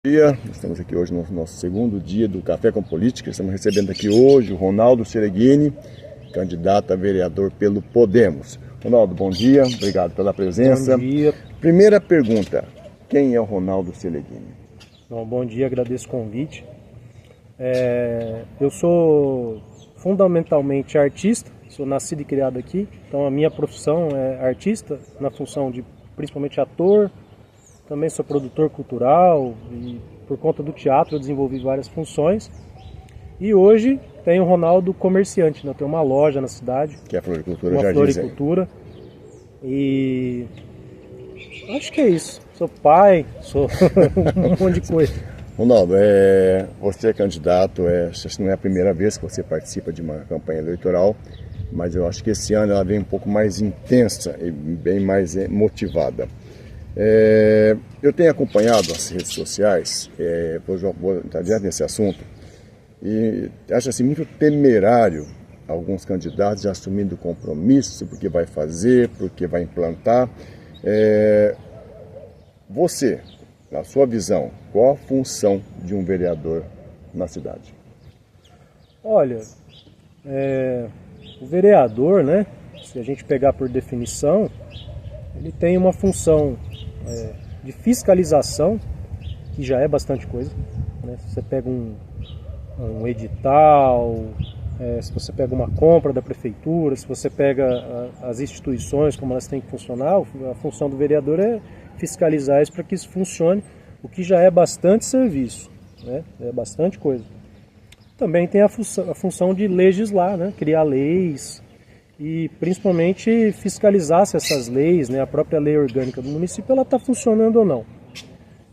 Dia, estamos aqui hoje no nosso segundo dia do Café com Política. Estamos recebendo aqui hoje o Ronaldo Sereghini, candidato a vereador pelo Podemos. Ronaldo, bom dia, obrigado pela presença. Bom dia. Primeira pergunta, quem é o Ronaldo Sereghini? Bom dia, agradeço o convite. Eu sou fundamentalmente artista, sou nascido e criado aqui, então a minha profissão é artista, na função de principalmente ator. Também sou produtor cultural e por conta do teatro eu desenvolvi várias funções. E hoje tenho o Ronaldo comerciante, né? Eu tenho uma loja na cidade. Que é a Floricultura uma Jardim floricultura. E acho que é isso. Sou pai, sou um monte de coisa. Ronaldo, você é candidato, acho que não é a primeira vez que você participa de uma campanha eleitoral, mas eu acho que esse ano ela vem um pouco mais intensa e bem mais motivada. Eu tenho acompanhado as redes sociais, vou entrar direto nesse assunto, e acho assim muito temerário alguns candidatos assumindo compromisso, porque vai fazer, porque vai implantar. Você, na sua visão, qual a função de um vereador na cidade? Olha, o vereador, né, se a gente pegar por definição, ele tem uma função de fiscalização, que já é bastante coisa, né? Se você pega um edital, se você pega uma compra da prefeitura, se você pega as instituições, como elas têm que funcionar, a função do vereador é fiscalizar isso para que isso funcione, o que já é bastante serviço, né? É bastante coisa. Também tem a função de legislar, né? Criar leis, e principalmente fiscalizar se essas leis, né, a própria lei orgânica do município, ela está funcionando ou não.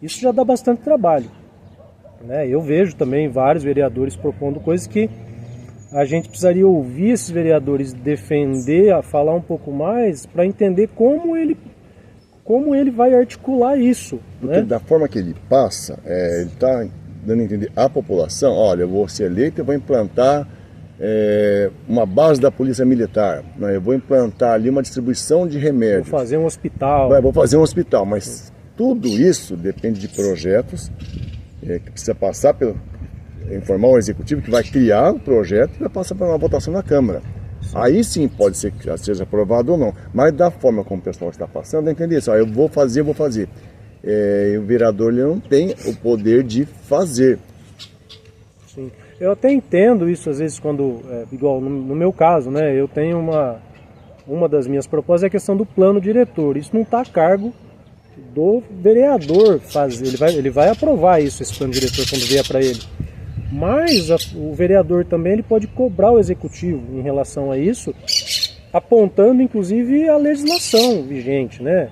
Isso já dá bastante trabalho, né? Eu vejo também vários vereadores propondo coisas que a gente precisaria ouvir esses vereadores defender, falar um pouco mais, para entender como ele vai articular isso. Porque né? Da forma que ele passa, ele está dando a entender à população, olha, eu vou ser eleito e vou implantar uma base da polícia militar, né? Eu vou implantar ali uma distribuição de remédios. Vou fazer um hospital. Vou fazer um hospital, mas tudo isso depende de projetos que precisa passar informar o executivo que vai criar o projeto e vai passar para uma votação na Câmara. Sim. Aí sim pode ser que seja aprovado ou não, mas da forma como o pessoal está passando, entender isso, eu vou fazer. E o vereador ele não tem o poder de fazer. Sim. Eu até entendo isso às vezes quando, igual no meu caso, né, eu tenho uma das minhas propostas é a questão do plano diretor. Isso não está a cargo do vereador fazer, ele vai aprovar esse plano diretor quando vier para ele. Mas o vereador também ele pode cobrar o executivo em relação a isso, apontando inclusive a legislação vigente, né?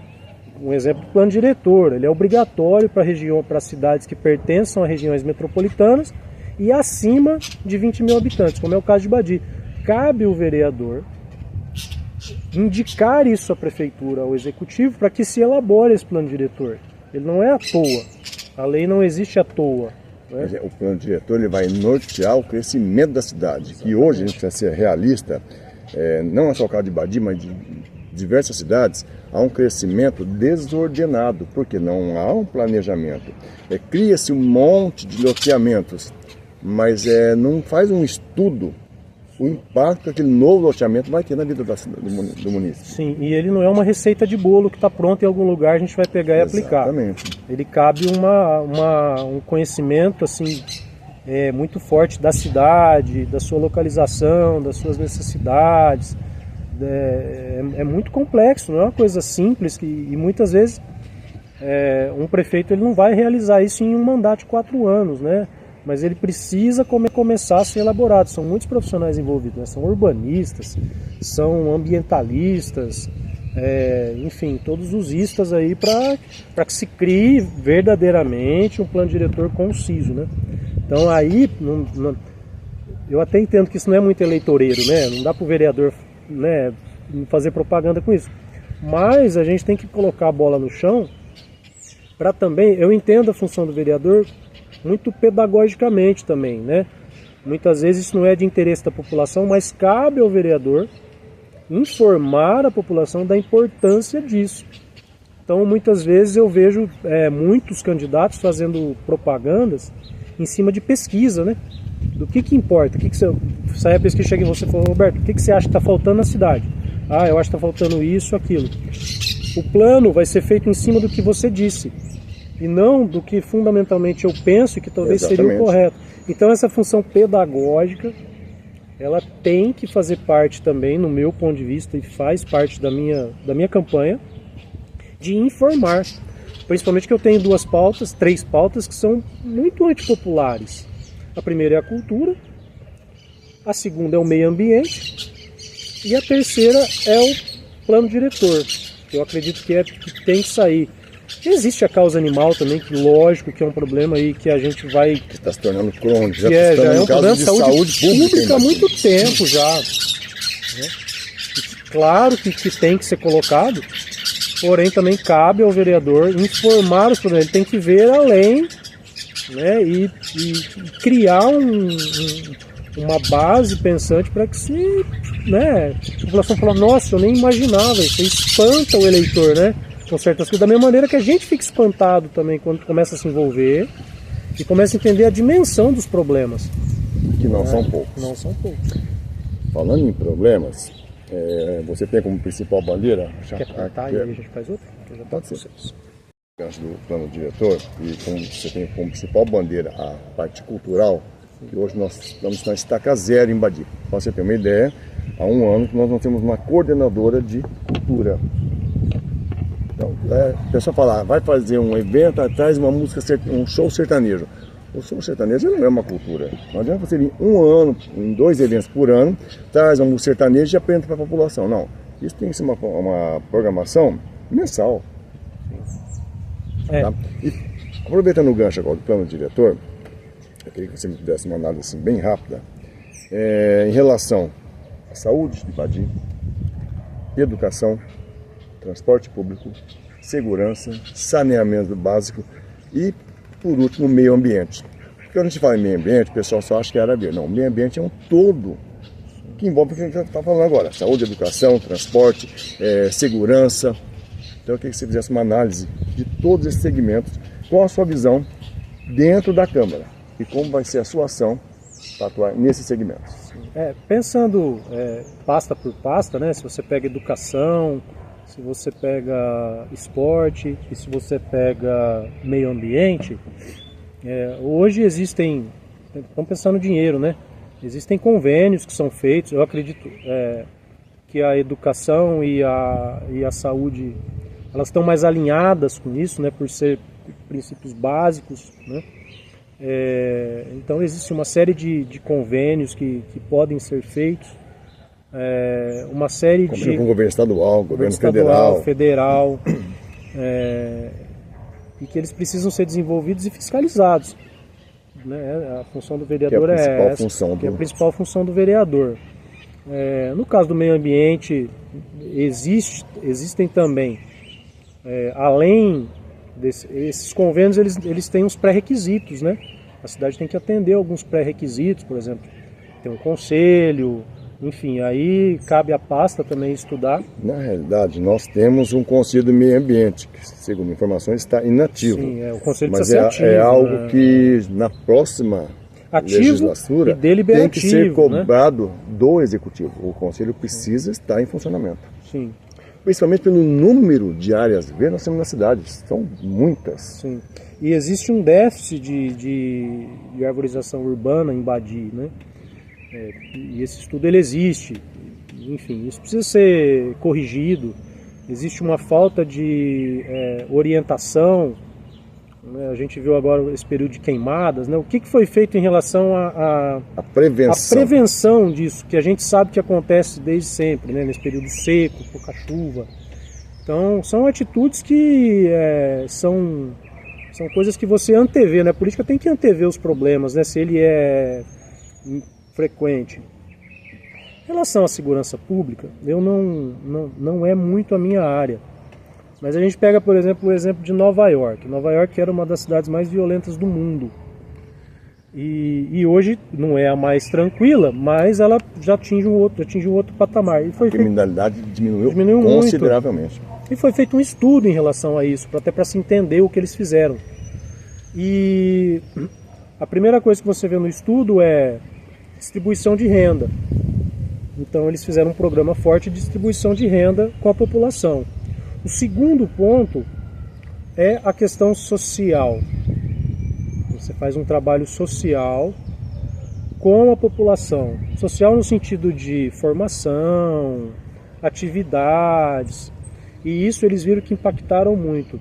Um exemplo do plano diretor, ele é obrigatório para cidades que pertençam a regiões metropolitanas e acima de 20 mil habitantes, como é o caso de Badi. Cabe o vereador indicar isso à prefeitura, ao executivo, para que se elabore esse plano diretor. Ele não é à toa, a lei não existe à toa. Né? O plano diretor ele vai nortear o crescimento da cidade, que hoje a gente precisa ser realista, não é só o caso de Badi, mas de diversas cidades, há um crescimento desordenado, porque não há um planejamento. Cria-se um monte de loteamentos, mas não faz um estudo o impacto que aquele novo loteamento vai ter na vida do município. Sim, e ele não é uma receita de bolo que está pronta em algum lugar, a gente vai pegar e aplicar. Exatamente. Ele cabe um conhecimento assim, muito forte da cidade, da sua localização, das suas necessidades. É muito complexo, não é uma coisa simples e muitas vezes um prefeito ele não vai realizar isso em um mandato de 4 anos, né? Mas ele precisa começar a ser elaborado. São muitos profissionais envolvidos, né? São urbanistas, são ambientalistas, enfim, todos os istas aí para que se crie verdadeiramente um plano diretor conciso, né? Então aí, eu até entendo que isso não é muito eleitoreiro, né? Não dá para o vereador, né, fazer propaganda com isso. Mas a gente tem que colocar a bola no chão para também, eu entendo a função do vereador muito pedagogicamente também, né? Muitas vezes isso não é de interesse da população, mas cabe ao vereador informar a população da importância disso. Então, muitas vezes eu vejo muitos candidatos fazendo propagandas em cima de pesquisa, né? Do que importa? Sai a pesquisa, chega em você e fala, Roberto, o que você acha que está faltando na cidade? Ah, eu acho que está faltando isso, aquilo. O plano vai ser feito em cima do que você disse, e não do que fundamentalmente eu penso e que talvez seria o correto. Então, essa função pedagógica, ela tem que fazer parte também, no meu ponto de vista, e faz parte da minha campanha, de informar. Principalmente que eu tenho três pautas que são muito antipopulares. A primeira é a cultura, a segunda é o meio ambiente e a terceira é o plano diretor. Eu acredito que tem que sair. Existe a causa animal também, que lógico que é um problema aí que a gente vai... Que está se tornando crônico, já é um problema de saúde pública há muito tempo já. Né? Claro que tem que ser colocado, porém também cabe ao vereador informar os problemas. Ele tem que ver além, né, e criar uma base pensante para que a população fale, nossa, eu nem imaginava, isso espanta o eleitor, né? Com certas coisas, da mesma maneira que a gente fica espantado também quando começa a se envolver e começa a entender a dimensão dos problemas. Que não são poucos. Não são poucos. Falando em problemas, você tem como principal bandeira... Quer cortar e aí a gente faz outra? Pode ser. Antes do plano diretor, e como você tem como principal bandeira a parte cultural, que hoje nós estamos na estaca zero em Badi. Para você ter uma ideia, há um ano que nós não temos uma coordenadora de cultura. Então, a pessoa fala, vai fazer um evento, traz uma música, um show sertanejo. O show sertanejo não é uma cultura. Não adianta você vir um ano, em 2 eventos por ano, traz uma música sertaneja e apresenta para a população. Não. Isso tem que ser uma programação mensal. Tá? E aproveitando o gancho agora do plano diretor, eu queria que você me desse uma análise assim, bem rápida em relação à saúde de Badi, educação, transporte público, segurança, saneamento básico e, por último, meio ambiente. Porque quando a gente fala em meio ambiente, o pessoal só acha que é área verde. Não, o meio ambiente é um todo que envolve o que a gente está falando agora. Saúde, educação, transporte, segurança. Então eu queria que você fizesse uma análise de todos esses segmentos com a sua visão dentro da Câmara e como vai ser a sua ação para atuar nesses segmentos. Pensando pasta por pasta, né? Se você pega educação, se você pega esporte e se você pega meio ambiente, hoje existem, estão pensando no dinheiro, né? Existem convênios que são feitos, eu acredito que a educação e a saúde, elas estão mais alinhadas com isso, né? Por ser princípios básicos, né? Então existe uma série de convênios que podem ser feitos, uma série de... Com o governo estadual, governo federal, e que eles precisam ser desenvolvidos e fiscalizados. Né? A função do vereador é a principal função do vereador. No caso do meio ambiente, existem também, além esses convênios, eles têm uns pré-requisitos, né? A cidade tem que atender alguns pré-requisitos, por exemplo, tem um conselho, enfim, aí cabe à pasta também estudar. Na realidade, nós temos um Conselho do Meio Ambiente, que, segundo informações, está inativo. Sim, o Conselho mas precisa ser ativo. É algo que na próxima legislatura tem que ser cobrado, né, do Executivo. O Conselho precisa estar em funcionamento. Sim. Principalmente pelo número de áreas verdes nós temos na cidade, são muitas. Sim. E existe um déficit de arborização urbana em Badi, né? E esse estudo ele existe, enfim, isso precisa ser corrigido. Existe uma falta de orientação, né? A gente viu agora esse período de queimadas, né? O que foi feito em relação à prevenção disso, que a gente sabe que acontece desde sempre, né? Nesse período seco, pouca chuva. Então são atitudes que são coisas que você antevê, né? A política tem que antever os problemas, né? Se ele é frequente. Em relação à segurança pública, não é muito a minha área. Mas a gente pega, por exemplo, o exemplo de Nova York. Nova York era uma das cidades mais violentas do mundo. E hoje não é a mais tranquila, mas ela já atinge um outro patamar. E foi a criminalidade diminuiu consideravelmente. Muito. E foi feito um estudo em relação a isso, até para se entender o que eles fizeram. E a primeira coisa que você vê no estudo é distribuição de renda. Então eles fizeram um programa forte de distribuição de renda com a população. O segundo ponto é a questão social. Você faz um trabalho social com a população. Social no sentido de formação, atividades. E isso eles viram que impactaram muito.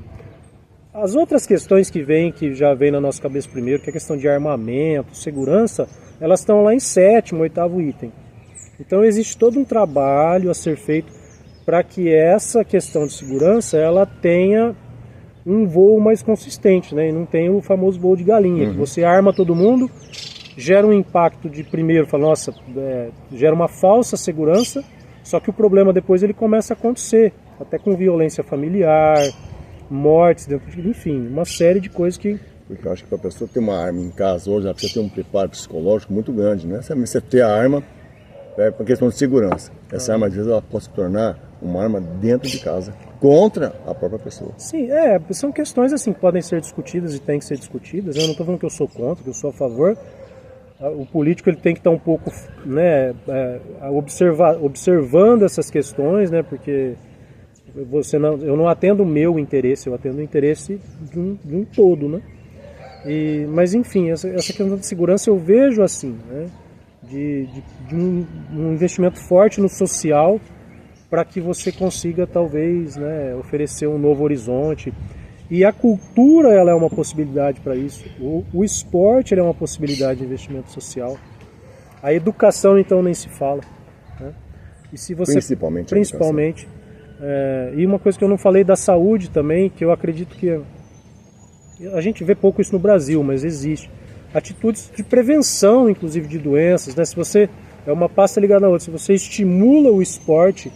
As outras questões que já vem na nossa cabeça primeiro, que é a questão de armamento, segurança, elas estão lá em 7º, 8º item. Então existe todo um trabalho a ser feito para que essa questão de segurança ela tenha um voo mais consistente, né? E não tenha o famoso voo de galinha, que você arma todo mundo, gera um impacto de primeiro, fala, nossa, gera uma falsa segurança, só que o problema depois ele começa a acontecer, até com violência familiar, mortes, enfim, uma série de coisas que... Porque eu acho que para a pessoa ter uma arma em casa hoje, ela precisa ter um preparo psicológico muito grande, né? Você ter a arma é uma questão de segurança. Essa arma, às vezes, ela pode se tornar uma arma dentro de casa, contra a própria pessoa. Sim, são questões assim que podem ser discutidas e têm que ser discutidas. Eu não estou falando que eu sou contra, que eu sou a favor. O político ele tem que estar um pouco, né, observando essas questões, né, porque eu não atendo o meu interesse, eu atendo o interesse de um todo, né? Mas enfim, essa questão de segurança eu vejo assim, né, de um investimento forte no social, para que você consiga talvez, né, oferecer um novo horizonte. E a cultura ela é uma possibilidade para isso, o esporte ele é uma possibilidade de investimento social, a educação então nem se fala, né? E se você, principalmente e uma coisa que eu não falei da saúde também, que eu acredito que a gente vê pouco isso no Brasil, mas existe atitudes de prevenção, inclusive de doenças, né? Se você é uma pasta ligada na outra, se você estimula o esporte,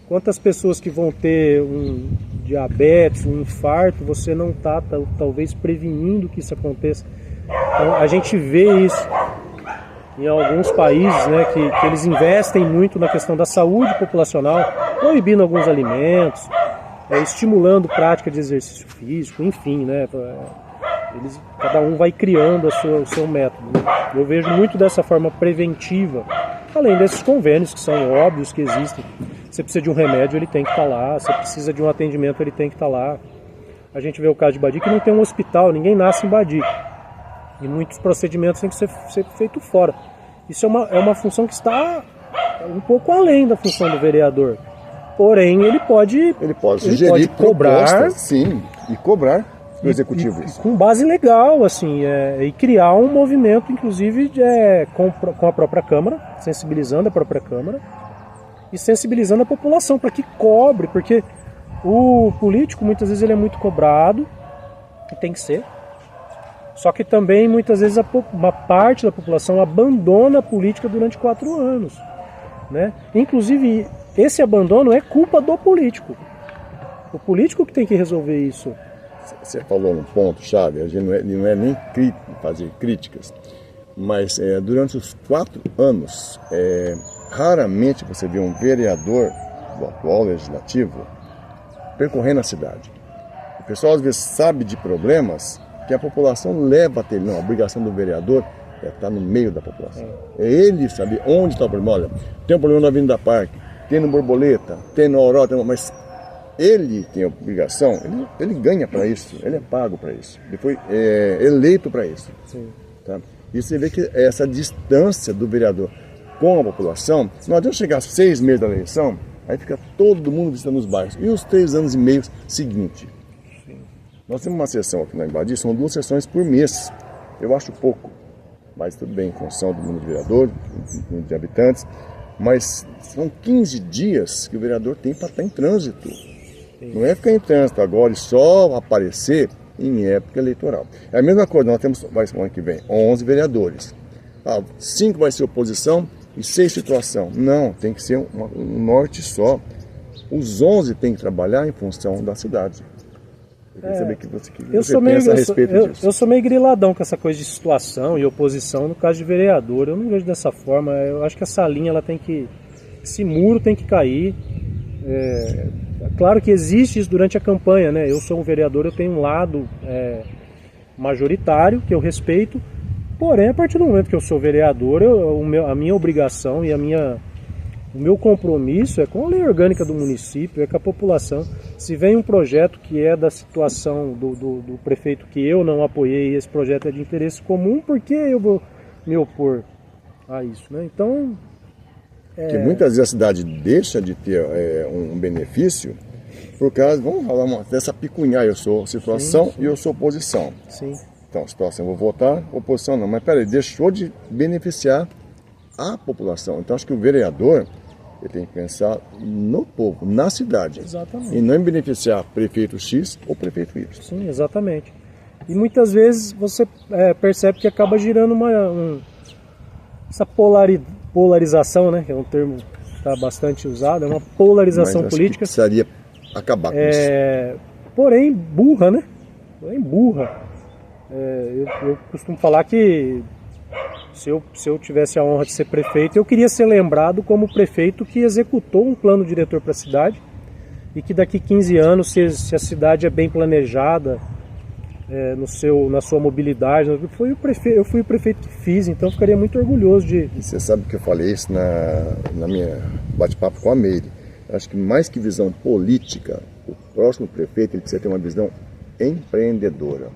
quantas pessoas que vão ter um diabetes, um infarto, você não está talvez prevenindo que isso aconteça. Então a gente vê isso em alguns países, né, que eles investem muito na questão da saúde populacional, proibindo alguns alimentos, estimulando prática de exercício físico, enfim, né, cada um vai criando o seu método, né? Eu vejo muito dessa forma preventiva, além desses convênios que são óbvios que existem. Você precisa de um remédio, ele tem que estar lá. Você precisa de um atendimento, ele tem que estar lá. A gente vê o caso de Badi, que não tem um hospital, ninguém nasce em Badi. E muitos procedimentos têm que ser feitos fora. Isso é uma função que está um pouco além da função do vereador. Porém, ele pode sugerir, cobrar, sim, e cobrar do executivo isso. Com base legal, assim, e criar um movimento, inclusive, com a própria Câmara, sensibilizando a própria Câmara e sensibilizando a população para que cobre, porque o político muitas vezes ele é muito cobrado, e tem que ser, só que também muitas vezes uma parte da população abandona a política durante 4 anos, né? Inclusive esse abandono é culpa do político, o político que tem que resolver isso. Você falou num ponto-chave, a gente não é nem fazer críticas, mas durante os 4 anos, raramente você vê um vereador do atual legislativo percorrendo a cidade. O pessoal às vezes sabe de problemas que a população leva a ter. Não, a obrigação do vereador é estar no meio da população. É ele saber onde está o problema. Olha, tem um problema na Avenida Parque, tem no Borboleta, tem no Aurora, mas ele tem a obrigação, ele ganha para isso, ele é pago para isso, ele foi eleito para isso. Tá? E você vê que essa distância do vereador com a população, não adianta chegar 6 meses da eleição, aí fica todo mundo visitando os bairros. E os 3 anos e meio seguintes? Nós temos uma sessão aqui na Badi, são 2 sessões por mês. Eu acho pouco, mas tudo bem, em função do número de vereadores, do número de habitantes, mas são 15 dias que o vereador tem para estar em trânsito. Não é ficar em trânsito agora e só aparecer em época eleitoral. É a mesma coisa, nós temos, vai ser o ano que vem, 11 vereadores. 5 vai ser oposição e 6 situação. Não, tem que ser um norte só. Os 11 têm que trabalhar em função da cidade. Eu queria saber que você pensa a respeito disso. Eu sou meio griladão com essa coisa de situação e oposição no caso de vereador. Eu não vejo dessa forma. Eu acho que essa linha, ela tem que... Esse muro tem que cair. Claro que existe isso durante a campanha, né? Eu sou um vereador, eu tenho um lado majoritário que eu respeito. Porém, a partir do momento que eu sou vereador, a minha obrigação e o meu compromisso é com a lei orgânica do município, é com a população. Se vem um projeto que é da situação do prefeito que eu não apoiei, e esse projeto é de interesse comum, por que eu vou me opor a isso, né? Então... Porque muitas vezes a cidade deixa de ter um benefício por causa, vamos falar dessa picunhar, eu sou situação e eu sou oposição. Sim. Então, situação, eu vou votar, oposição não, mas peraí, deixou de beneficiar a população. Então, acho que o vereador, ele tem que pensar no povo, na cidade. Exatamente. E não em beneficiar prefeito X ou prefeito Y. Sim, exatamente. E muitas vezes você percebe que acaba girando essa polarização, né? Que é um termo que está bastante usado, é uma polarização política. Que precisaria acabar com isso. Porém, burra, né? Porém, burra. Eu costumo falar que se eu tivesse a honra de ser prefeito, eu queria ser lembrado como o prefeito que executou um plano diretor para a cidade e que daqui 15 anos, se a cidade é bem planejada, na sua mobilidade, eu fui o prefeito que fiz, então eu ficaria muito orgulhoso de... E você sabe que eu falei isso na minha bate-papo com a Meire. Acho que mais que visão política, o próximo prefeito ele precisa ter uma visão empreendedora.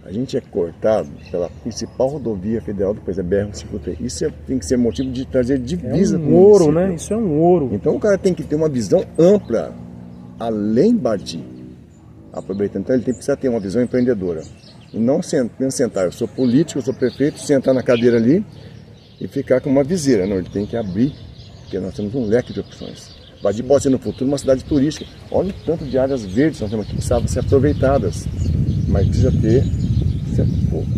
A gente é cortado pela principal rodovia federal do país, a BR-153. Isso tem que ser motivo de trazer divisa para o município. Ouro, né? Isso é um ouro. Então o cara tem que ter uma visão ampla, além Badi. Aproveitando, então ele precisa ter uma visão empreendedora. E não sentar, eu sou político, eu sou prefeito, sentar na cadeira ali e ficar com uma viseira. Não, ele tem que abrir, porque nós temos um leque de opções. Badi pode ser no futuro uma cidade turística. Olha o tanto de áreas verdes que nós temos aqui que precisavam ser aproveitadas. Mas precisa ter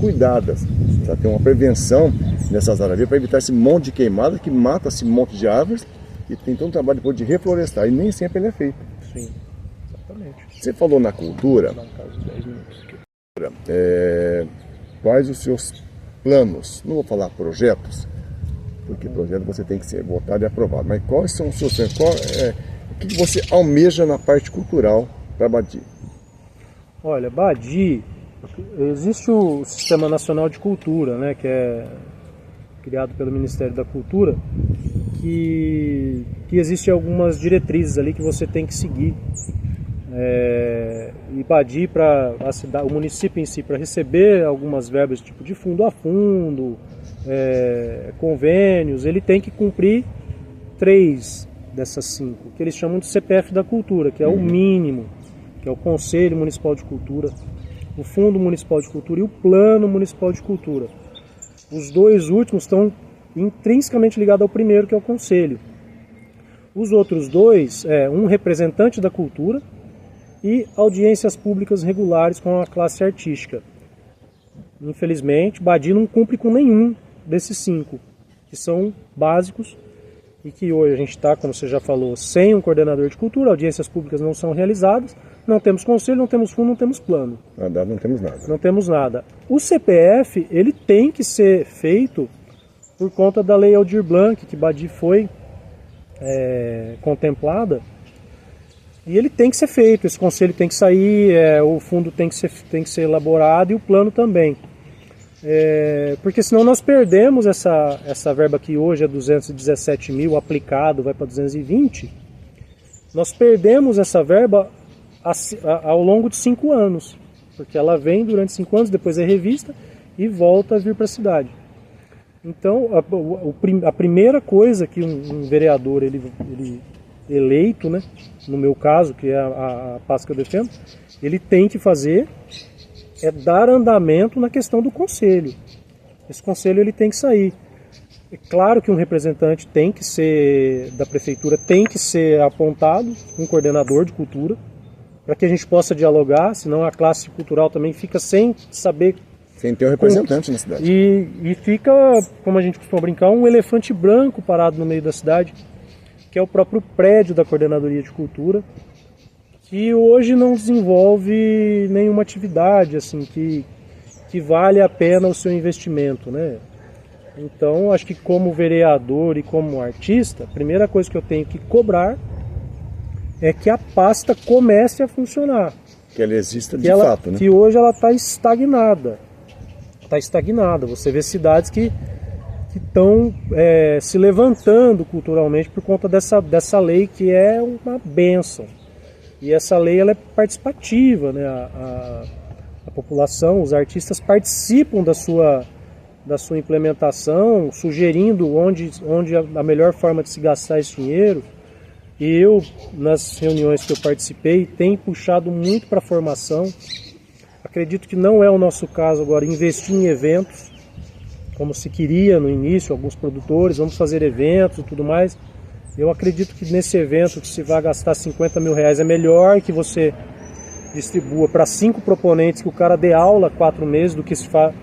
cuidadas, precisa ter uma prevenção nessas áreas para evitar esse monte de queimada que mata esse monte de árvores e tem todo um trabalho depois de reflorestar e nem sempre ele é feito. Sim, exatamente. Você falou na cultura, quais os seus planos? Não vou falar projetos, porque projeto você tem que ser votado e aprovado, mas quais são os seus planos? O que você almeja na parte cultural para Badi? Olha, Badi, existe o Sistema Nacional de Cultura, né, que é criado pelo Ministério da Cultura, que existem algumas diretrizes ali que você tem que seguir. E Badi, para o município em si, para receber algumas verbas tipo de fundo a fundo, convênios, ele tem que cumprir 3 dessas 5, que eles chamam de CPF da Cultura, que é o mínimo, que é o Conselho Municipal de Cultura, o Fundo Municipal de Cultura e o Plano Municipal de Cultura. Os 2 últimos estão intrinsecamente ligados ao primeiro, que é o Conselho. Os outros 2 um representante da cultura e audiências públicas regulares com a classe artística. Infelizmente, Badi não cumpre com nenhum desses 5, que são básicos e que hoje a gente está, como você já falou, sem um coordenador de cultura, audiências públicas não são realizadas, não temos conselho, não temos fundo, não temos plano. Não temos nada. Não temos nada. O CPF, ele tem que ser feito por conta da Lei Aldir Blanc, que Badi foi contemplada, e ele tem que ser feito, esse conselho tem que sair, o fundo tem que ser elaborado e o plano também. Porque senão nós perdemos essa verba que hoje é 217 mil, aplicado vai para 220, nós perdemos essa verba ao longo de 5 anos, porque ela vem durante 5 anos, depois é revista e volta a vir para a cidade. Então, a primeira coisa que um vereador ele eleito, né, no meu caso, que é a pasta que eu defendo, ele tem que fazer é dar andamento na questão do conselho. Esse conselho ele tem que sair. É claro que um representante tem que ser da prefeitura, tem que ser apontado, um coordenador de cultura, para que a gente possa dialogar, senão a classe cultural também fica sem saber... Sem ter um representante na cidade. E fica, como a gente costuma brincar, um elefante branco parado no meio da cidade, que é o próprio prédio da Coordenadoria de Cultura, que hoje não desenvolve nenhuma atividade assim que vale a pena o seu investimento, né? Então, acho que como vereador e como artista, a primeira coisa que eu tenho que cobrar é que a pasta comece a funcionar. Que ela exista de fato, né? Que hoje ela está estagnada. Está estagnada. Você vê cidades que estão se levantando culturalmente por conta dessa lei que é uma bênção. E essa lei ela é participativa, né? A população, os artistas participam da sua implementação, sugerindo onde a melhor forma de se gastar esse dinheiro. E eu, nas reuniões que eu participei, tenho puxado muito para a formação. Acredito que não é o nosso caso agora investir em eventos, como se queria no início, alguns produtores, vamos fazer eventos e tudo mais. Eu acredito que nesse evento que se vai gastar 50 mil reais é melhor que você distribua para 5 proponentes, que o cara dê aula 4 meses do que se faz.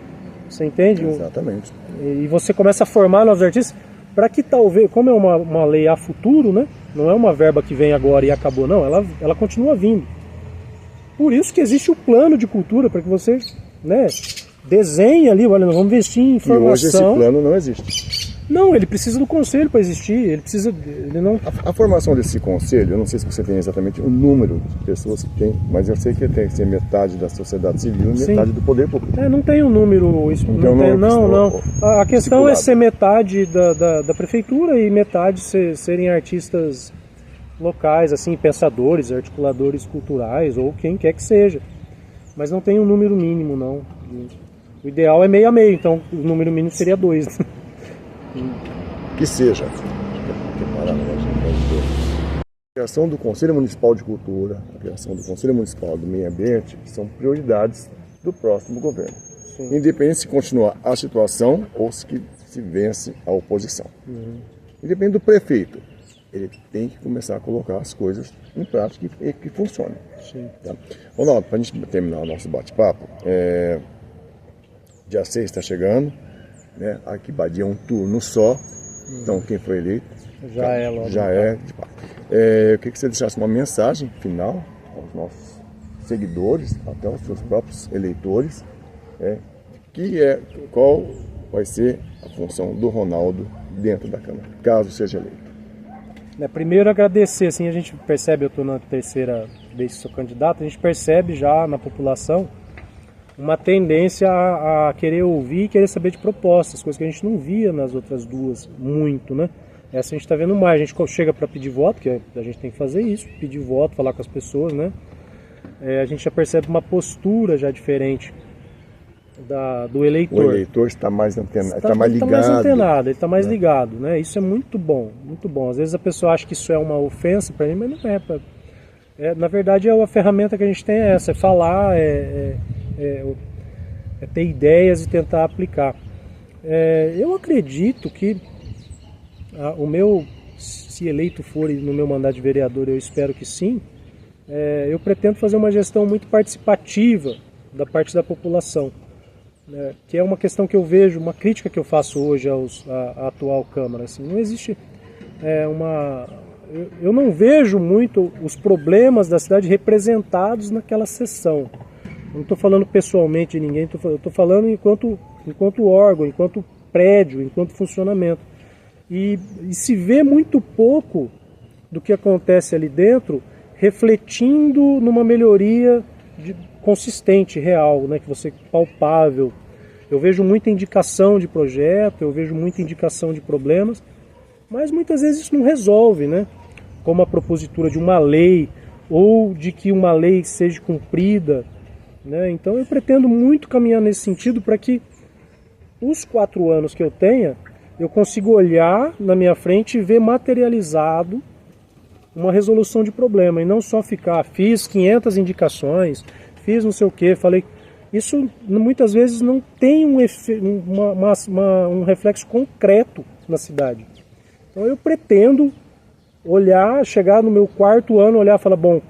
Você entende? Exatamente. E você começa a formar novos artistas para que talvez, como é uma lei a futuro, né? Não é uma verba que vem agora e acabou, não, ela continua vindo. Por isso que existe o plano de cultura, para que você, né, desenhe ali, olha, nós vamos investir em informação. E hoje esse plano não existe. Não, ele precisa do conselho para existir, ele não... A formação desse conselho, eu não sei se você tem exatamente o número de pessoas que tem, mas eu sei que tem que ser metade da sociedade civil e metade do poder público. Não tem um número, não. A questão é ser metade da prefeitura e metade serem artistas locais, assim, pensadores, articuladores culturais ou quem quer que seja. Mas não tem um número mínimo, não. O ideal é meio a meio, então o número mínimo seria 2. Que seja. A criação do Conselho Municipal de Cultura, a criação do Conselho Municipal do Meio Ambiente são prioridades do próximo governo. Sim. Independente se continuar a situação ou se vence a oposição. Independente do prefeito, ele tem que começar a colocar as coisas em prática e que funcionem. Tá? Ronaldo, para a gente terminar o nosso bate-papo, dia 6 está chegando. Né? Aqui Badia é um turno só, então quem foi eleito já é logo. Eu queria que você deixasse uma mensagem final aos nossos seguidores, até aos seus próprios eleitores, qual vai ser a função do Ronaldo dentro da Câmara, caso seja eleito. Primeiro agradecer, assim, a gente percebe, eu estou na terceira vez que sou candidato, a gente percebe já na população uma tendência a querer ouvir e querer saber de propostas, coisas que a gente não via nas outras duas muito, né? Essa a gente está vendo mais, a gente chega para pedir voto, que a gente tem que fazer isso, pedir voto, falar com as pessoas, né? A gente já percebe uma postura já diferente do eleitor. O eleitor está mais antenado, está mais ligado. Está mais antenado, ele está mais ligado, né? Isso é muito bom, muito bom. Às vezes a pessoa acha que isso é uma ofensa para mim, mas não é. Na verdade, a ferramenta que a gente tem é essa, é falar, é ter ideias e tentar aplicar. Eu acredito que se eleito for no meu mandato de vereador, eu espero que sim, eu pretendo fazer uma gestão muito participativa da parte da população, que é uma questão que eu vejo, uma crítica que eu faço hoje à atual Câmara. Assim, não existe eu não vejo muito os problemas da cidade representados naquela sessão. Não estou falando pessoalmente de ninguém, eu estou falando enquanto órgão, enquanto prédio, enquanto funcionamento. E se vê muito pouco do que acontece ali dentro refletindo numa melhoria consistente, real, né, que você palpável. Eu vejo muita indicação de projeto, eu vejo muita indicação de problemas, mas muitas vezes isso não resolve, né? Como a propositura de uma lei ou de que uma lei seja cumprida. Né? Então eu pretendo muito caminhar nesse sentido para que os 4 anos que eu tenha, eu consiga olhar na minha frente e ver materializado uma resolução de problema, e não só ficar, fiz 500 indicações, fiz não sei o que, falei. Isso muitas vezes não tem um reflexo concreto na cidade. Então eu pretendo olhar, chegar no meu 4º ano, olhar e falar, bom,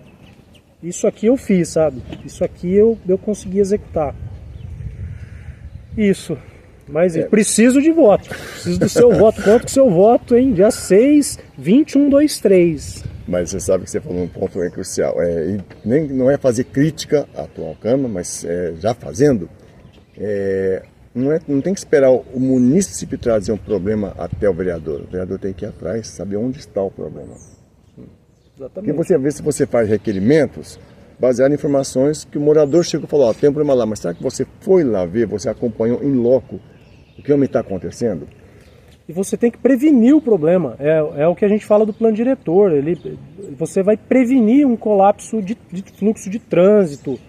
isso aqui eu fiz, sabe? Isso aqui eu consegui executar. Isso. Mas preciso de voto. Preciso do seu voto. Quanto que seu voto, hein? Dia 6, 21, 23. Mas você sabe que você falou um ponto crucial. E nem, não é fazer crítica à atual Câmara, mas já fazendo, não tem que esperar o munícipe trazer um problema até o vereador. O vereador tem que ir atrás, saber onde está o problema. Exatamente. Porque você vê se você faz requerimentos baseado em informações que o morador chegou e falou, tem um problema lá, mas será que você foi lá ver, você acompanhou em loco o que está acontecendo? E você tem que prevenir o problema. É o que a gente fala do plano diretor. Você vai prevenir um colapso de fluxo de trânsito.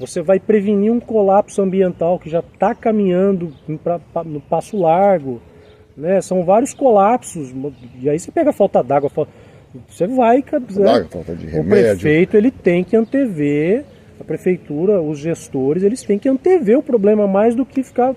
Você vai prevenir um colapso ambiental que já está caminhando no passo largo. Né? São vários colapsos. E aí você pega a falta d'água. Você vai... Falta de remédio. O prefeito ele tem que antever, a prefeitura, os gestores, eles têm que antever o problema mais do que ficar